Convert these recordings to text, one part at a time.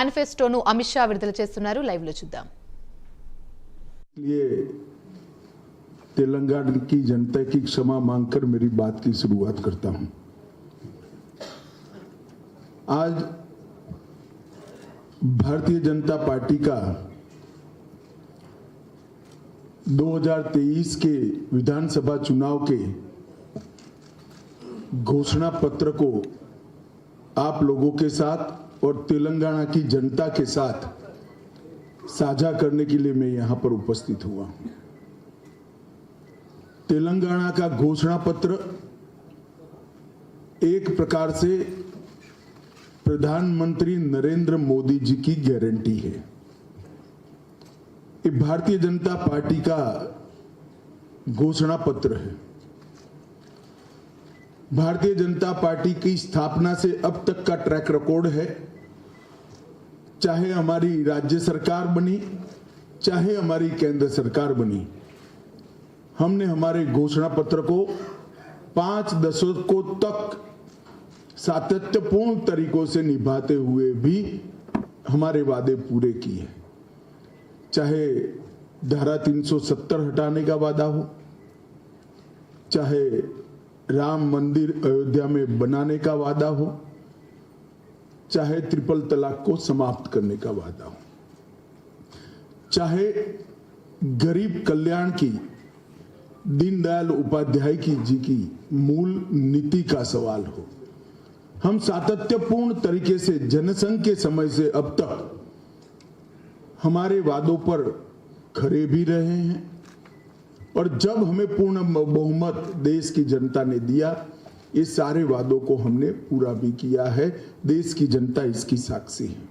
మేనిఫెస్టోను అమిత్ షా విడుదల చేస్తున్నారు. లైవ్ లో చూద్దాం. ये तेलंगाना की जनता की क्षमा मांगकर मेरी बात की शुरुआत करता हूं। आज भारतीय जनता पार्टी का 2023 के विधानसभा चुनाव के घोषणा पत्र को आप लोगों के साथ और तेलंगाना की जनता के साथ साझा करने के लिए मैं यहां पर उपस्थित हुआ हूं। तेलंगाना का घोषणा पत्र एक प्रकार से प्रधानमंत्री नरेंद्र मोदी जी की गारंटी है। ये भारतीय जनता पार्टी का घोषणा पत्र है। भारतीय जनता पार्टी की स्थापना से अब तक का ट्रैक रिकॉर्ड है, चाहे हमारी राज्य सरकार बनी चाहे हमारी केंद्र सरकार बनी, हमने हमारे घोषणा पत्र को 5 दशकों तक सातत्यपूर्ण तरीकों से निभाते हुए भी हमारे वादे पूरे किए। चाहे धारा 370 हटाने का वादा हो, चाहे राम मंदिर अयोध्या में बनाने का वादा हो, चाहे ट्रिपल तलाक को समाप्त करने का वादा हो, चाहे गरीब कल्याण की दीनदयाल उपाध्याय जी की मूल नीति का सवाल हो, हम सातत्यपूर्ण तरीके से जनसंघ के समय से अब तक हमारे वादों पर खरे भी रहे हैं। और जब हमें पूर्ण बहुमत देश की जनता ने दिया, ये सारे वादों को हमने पूरा भी किया है। देश की जनता इसकी साक्षी है।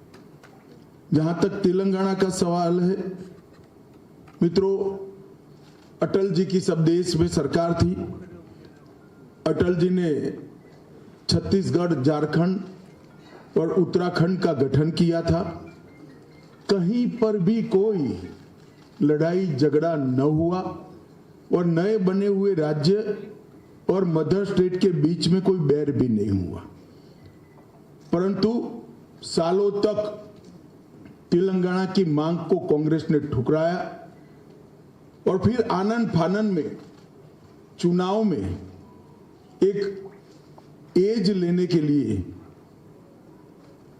जहां तक तेलंगाना का सवाल है, मित्रों, अटल जी की सब देश में सरकार थी। अटल जी ने छत्तीसगढ़, झारखंड और उत्तराखंड का गठन किया था। कहीं पर भी कोई लड़ाई झगड़ा न हुआ और नए बने हुए राज्य और मदर स्टेट के बीच में कोई बैर भी नहीं हुआ। परंतु सालों तक तेलंगाना की मांग को कांग्रेस ने ठुकराया और फिर आनन फानन में चुनाव में एक एज लेने के लिए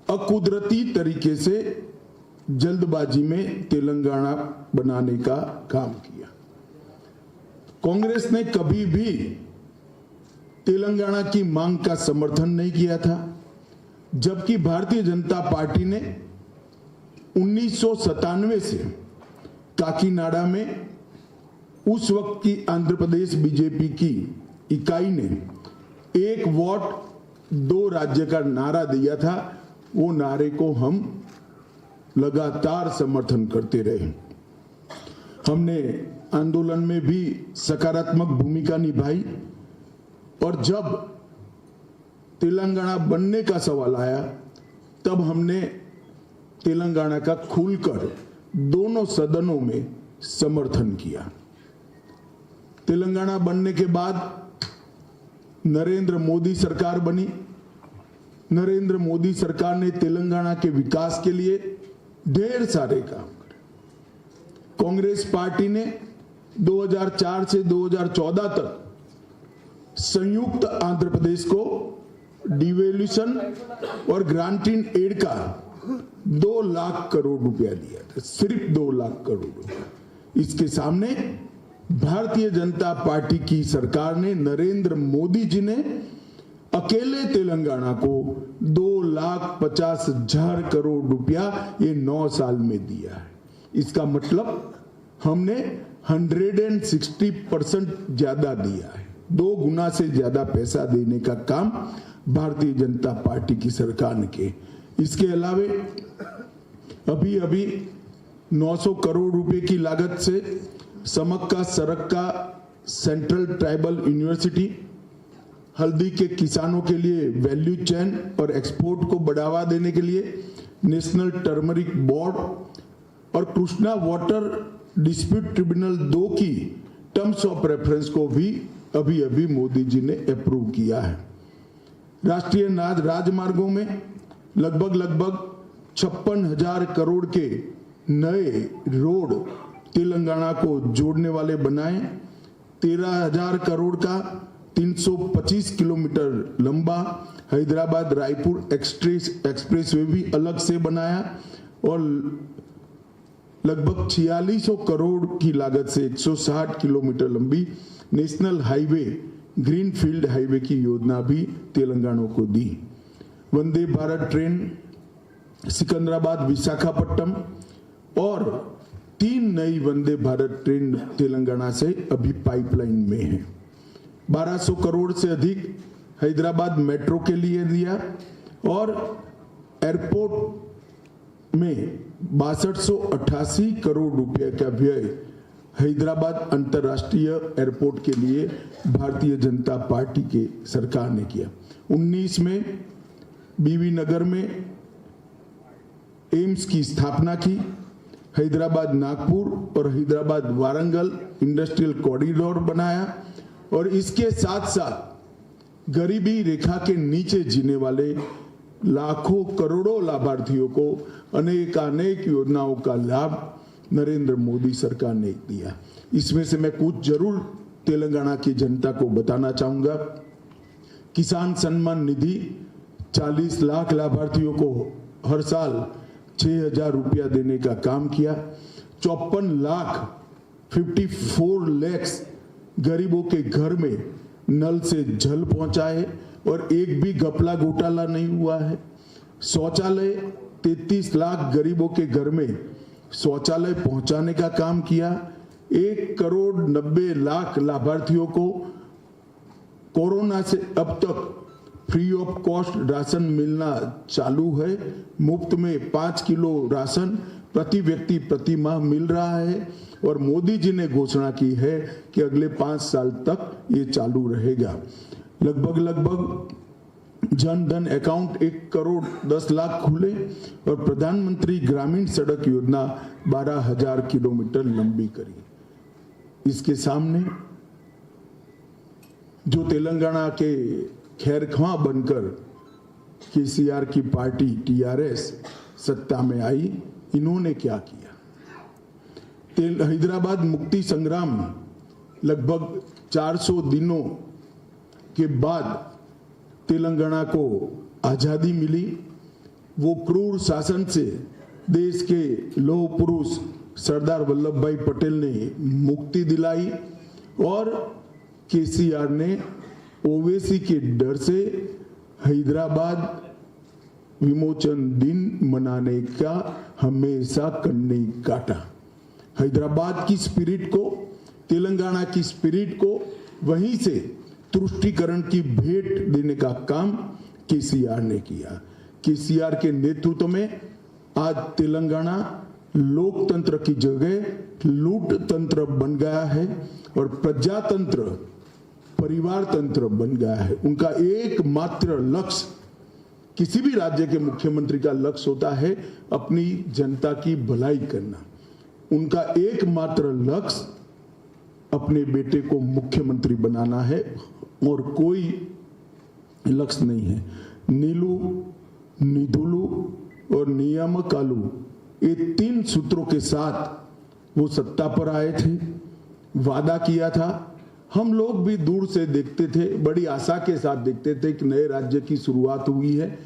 अकुदरती तरीके से जल्दबाजी में तेलंगाना बनाने का काम किया। कांग्रेस ने कभी भी तेलंगाना की मांग का समर्थन नहीं किया था, जबकि भारतीय जनता पार्टी ने 1997 से काकीनाडा में उस वक्त की आंध्र प्रदेश बीजेपी की इकाई ने एक वोट 2 राज्य का नारा दिया था। वो नारे को हम लगातार समर्थन करते रहे। हमने आंदोलन में भी सकारात्मक भूमिका निभाई और जब तेलंगाना बनने का सवाल आया, तब हमने तेलंगाना का खुलकर दोनों सदनों में समर्थन किया। तेलंगाना बनने के बाद नरेंद्र मोदी सरकार बनी। नरेंद्र मोदी सरकार ने तेलंगाना के विकास के लिए ढेर सारे काम करे। कांग्रेस पार्टी ने 2004 से 2014 तक संयुक्त आंध्र प्रदेश को डिवेल्यूशन और ग्रांटिंग एड का 2 लाख करोड़ रुपया दिया था, सिर्फ 2 लाख करोड़ रुपया। इसके सामने भारतीय जनता पार्टी की सरकार ने, नरेंद्र मोदी जी ने अकेले तेलंगाना को 2,50,000 करोड़ रुपया ये 9 साल में दिया है। इसका मतलब हमने 160% ज्यादा दिया है। 2 गुना से ज्यादा पैसा देने का काम भारतीय जनता पार्टी की सरकार ने किया। इसके अलावे अभी 900 करोड़ रुपए की लागत से समक्का सरक्का सेंट्रल ट्राइबल यूनिवर्सिटी, हल्दी के किसानों के लिए वैल्यू चेन और एक्सपोर्ट को बढ़ावा देने के लिए नेशनल टर्मरिक बोर्ड और कृष्णा वाटर डिस्प्यूट ट्रिब्यूनल 2 की टर्म्स ऑफ रेफरेंस को भी अभी मोदी जी ने अप्रूव किया है। राष्ट्रीय राजमार्गों में लगभग 56,000 करोड़ के नए रोड तेलंगाना को जोड़ने वाले बनाए। 13,000 करोड़ का 325 किलोमीटर लंबा हैदराबाद रायपुर एक्सप्रेसवे भी अलग से बनाया और लगभग 4600 करोड़ की लागत से 160 किलोमीटर लंबी नेशनल हाईवे ग्रीनफील्ड हाईवे की योजना भी तेलंगाना को दी। वंदे भारत ट्रेन सिकंदराबाद विशाखापट्टनम और 3 नई वंदे भारत ट्रेन तेलंगाना से अभी पाइपलाइन में है। 1200 करोड़ से अधिक हैदराबाद मेट्रो के लिए दिया और एयरपोर्ट में 6288 करोड़ रुपए का व्यय हैदराबाद अंतर्राष्ट्रीय एयरपोर्ट के लिए भारतीय जनता पार्टी के सरकार ने किया। 19 में बीबी नगर में एम्स की स्थापना की। हैदराबाद नागपुर और हैदराबाद वारंगल इंडस्ट्रियल कॉरिडोर बनाया और इसके साथ साथ गरीबी रेखा के नीचे जीने वाले लाखों करोड़ों लाभार्थियों को अनेक योजनाओं का लाभ नरेंद्र मोदी सरकार ने दिया। इसमें से मैं कुछ जरूर तेलंगाना की जनता को बताना चाहूंगा। किसान सम्मान निधि 40 लाख लाभार्थियों को हर साल 6,000 रुपया देने का काम किया। 54 लाख गरीबों के घर में नल से जल पहुंचाए और एक भी घपला घोटाला नहीं हुआ है। शौचालय 33 लाख गरीबों के घर में शौचालय पहुंचाने का काम किया। 1,90,00,000 लाभार्थियों को कोरोना से अब तक फ्री ऑफ कॉस्ट राशन मिलना चालू है। मुफ्त में 5 किलो राशन प्रति व्यक्ति प्रति माह मिल रहा है और मोदी जी ने घोषणा की है कि अगले 5 साल तक ये चालू रहेगा। लगभग जन धन अकाउंट 1,10,00,000 खुले और प्रधानमंत्री ग्रामीण सड़क योजना 12,000 किलोमीटर लंबी करी। इसके सामने जो तेलंगाना के खैरख्वां बनकर केसीआर की पार्टी टीआरएस सत्ता में आई, इन्होंने क्या किया? हैदराबाद मुक्ति संग्राम लगभग 400 दिनों के बाद तेलंगाना को आजादी मिली। वो क्रूर शासन से देश के लौह पुरुष सरदार वल्लभ भाई पटेल ने मुक्ति दिलाई और केसीआर ने ओवैसी के डर से हैदराबाद विमोचन दिन मनाने का हमेशा कन्नी काटा। हैदराबाद की स्पिरिट को, तेलंगाना की स्पिरिट को वहीं से तुष्टीकरण की भेंट देने का काम केसीआर ने किया। केसीआर के नेतृत्व में आज तेलंगाना लोकतंत्र की जगह लूट तंत्र बन गया है और प्रजातंत्र परिवार तंत्र बन गया है। उनका एकमात्र लक्ष्य, किसी भी राज्य के मुख्यमंत्री का लक्ष्य होता है अपनी जनता की भलाई करना। उनका एकमात्र लक्ष्य अपने बेटे को मुख्यमंत्री बनाना है और कोई लक्ष्य नहीं है। नीलू, निधुलू और नियामकालू, ये 3 सूत्रों के साथ वो सत्ता पर आए थे। वादा किया था, हम लोग भी दूर से देखते थे, बड़ी आशा के साथ देखते थे कि नए राज्य की शुरुआत हुई है,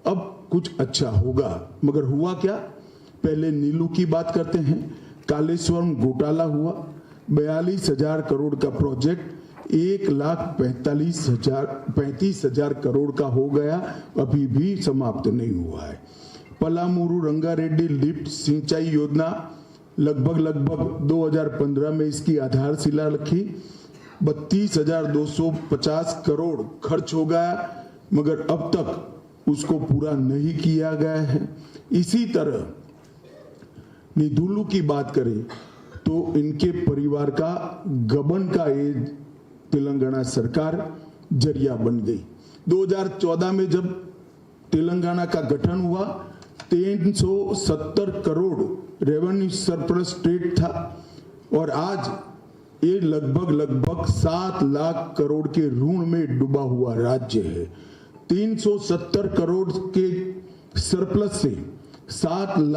अब कुछ अच्छा होगा। मगर हुआ क्या? पहले नीलू की बात करते हैं। कालेश्वरम घोटाला हुआ, 42,000 करोड़ का प्रोजेक्ट 1,35,000 करोड़ का हो गया, अभी भी समाप्त नहीं हुआ है। पलामूरू रंगारेड्डी लिफ्ट सिंचाई योजना लगभग 2015 में इसकी आधारशिला रखी, 32,250 करोड़ खर्च हो गया, मगर अब तक उसको पूरा नहीं किया गया है। इसी तरह निधुलू की बात करें तो इनके परिवार का गबन का ये तेलंगाना सरकार जरिया बन गई। 2014 में जब तेलंगाना का गठन हुआ 370 करोड़ रेवेन्यू सरप्लस स्टेट था और आज ये लगभग 7 लाख करोड़ के ऋण में डूबा हुआ राज्य है। 370 करोड़ के सरप्लस से 7